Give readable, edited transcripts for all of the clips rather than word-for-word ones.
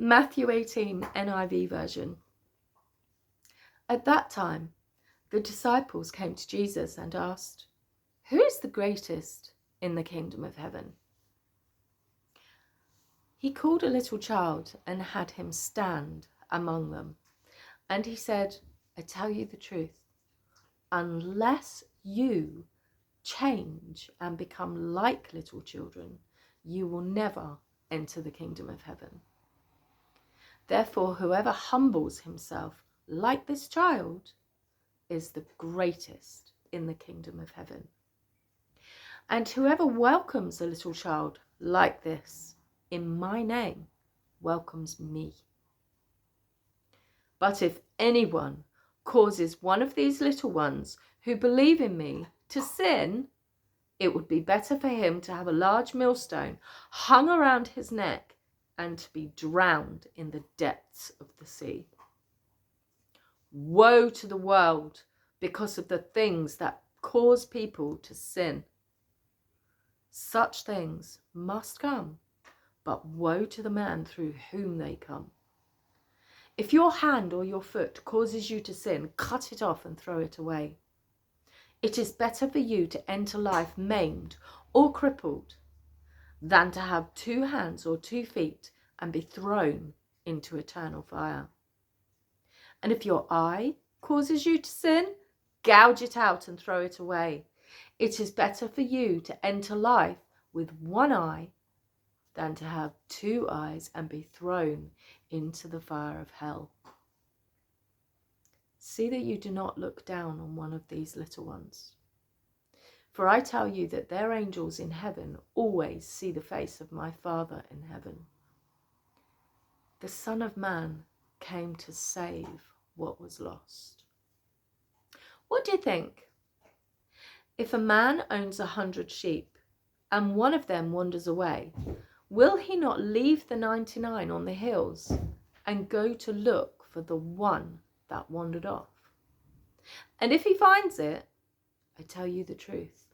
Matthew 18, NIV version. At that time, the disciples came to Jesus and asked, "Who is the greatest in the kingdom of heaven?" He called a little child and had him stand among them. And he said, "I tell you the truth, unless you change and become like little children, you will never enter the kingdom of heaven. Therefore, whoever humbles himself like this child is the greatest in the kingdom of heaven. And whoever welcomes a little child like this in my name welcomes me. But if anyone causes one of these little ones who believe in me to sin, it would be better for him to have a large millstone hung around his neck and to be drowned in the depths of the sea. Woe to the world because of the things that cause people to sin. Such things must come, but woe to the man through whom they come. If your hand or your foot causes you to sin, cut it off and throw it away. It is better for you to enter life maimed or crippled than to have 2 hands or 2 feet and be thrown into eternal fire. And if your eye causes you to sin, gouge it out and throw it away. It is better for you to enter life with 1 eye than to have 2 eyes and be thrown into the fire of hell. See that you do not look down on one of these little ones. For I tell you that their angels in heaven always see the face of my Father in heaven. The Son of Man came to save what was lost." What do you think? If a man owns 100 sheep and one of them wanders away, will he not leave the 99 on the hills and go to look for the one that wandered off? And if he finds it, I tell you the truth,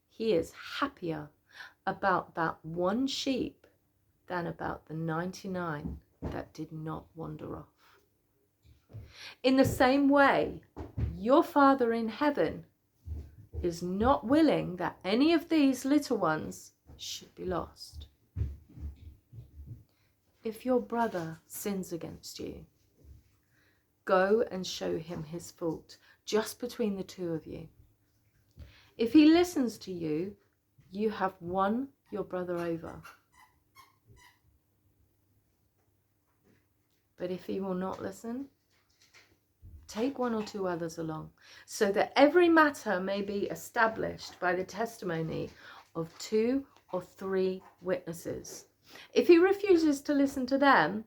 he is happier about that 1 sheep than about the 99 that did not wander off. In the same way, your Father in heaven is not willing that any of these little ones should be lost. If your brother sins against you, go and show him his fault just between the 2 of you. If he listens to you, you have won your brother over. But if he will not listen, take 1 or 2 others along, so that every matter may be established by the testimony of 2 or 3 witnesses. If he refuses to listen to them,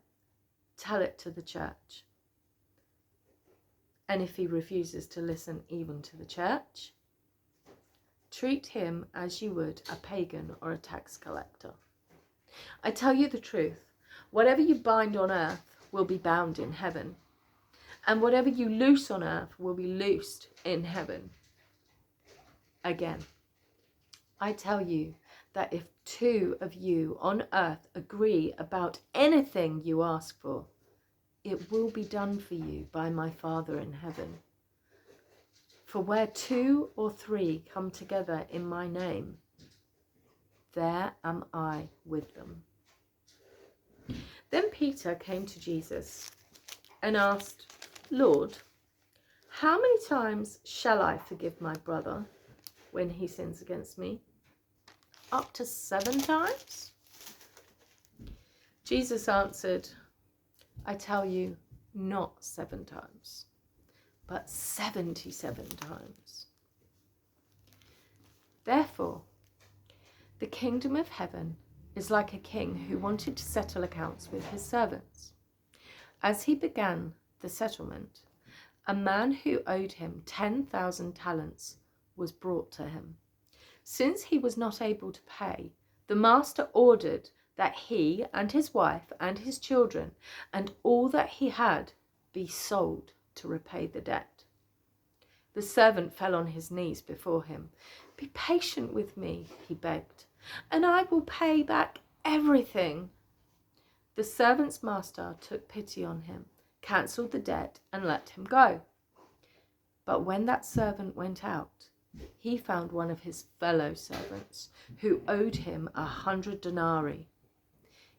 tell it to the church. And if he refuses to listen even to the church, treat him as you would a pagan or a tax collector. I tell you the truth, whatever you bind on earth will be bound in heaven, and whatever you loose on earth will be loosed in heaven. Again, I tell you that if 2 of you on earth agree about anything you ask for, it will be done for you by my Father in heaven. For where 2 or 3 come together in my name, there am I with them. Then Peter came to Jesus and asked, "Lord, how many times shall I forgive my brother when he sins against me? Up to 7 times?" Jesus answered, "I tell you, not 7 times, but 77 times. Therefore, the kingdom of heaven is like a king who wanted to settle accounts with his servants. As he began the settlement, a man who owed him 10,000 talents was brought to him. Since he was not able to pay, the master ordered that he and his wife and his children and all that he had be sold to repay the debt. The servant fell on his knees before him. "Be patient with me," he begged, "and I will pay back everything." The servant's master took pity on him, cancelled the debt, and let him go. But when that servant went out, he found one of his fellow servants who owed him 100 denarii.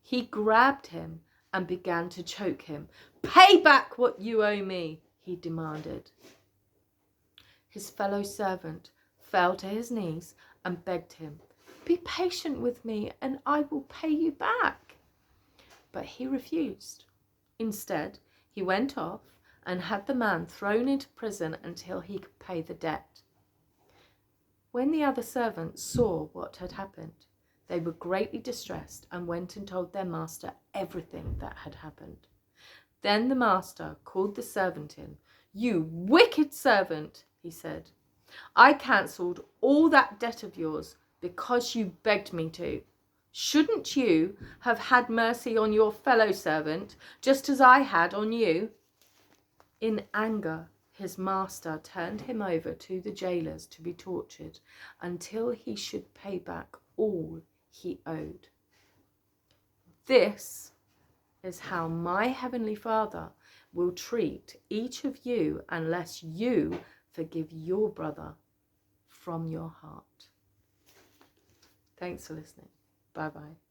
He grabbed him and began to choke him. "Pay back what you owe me," he demanded. His fellow servant fell to his knees and begged him, "Be patient with me and I will pay you back." But he refused. Instead, he went off and had the man thrown into prison until he could pay the debt. When the other servants saw what had happened, they were greatly distressed and went and told their master everything that had happened. Then the master called the servant in. "You wicked servant," he said. "I cancelled all that debt of yours because you begged me to. Shouldn't you have had mercy on your fellow servant, just as I had on you?" In anger, his master turned him over to the jailers to be tortured until he should pay back all he owed. This is how my Heavenly Father will treat each of you unless you forgive your brother from your heart. Thanks for listening. Bye-bye.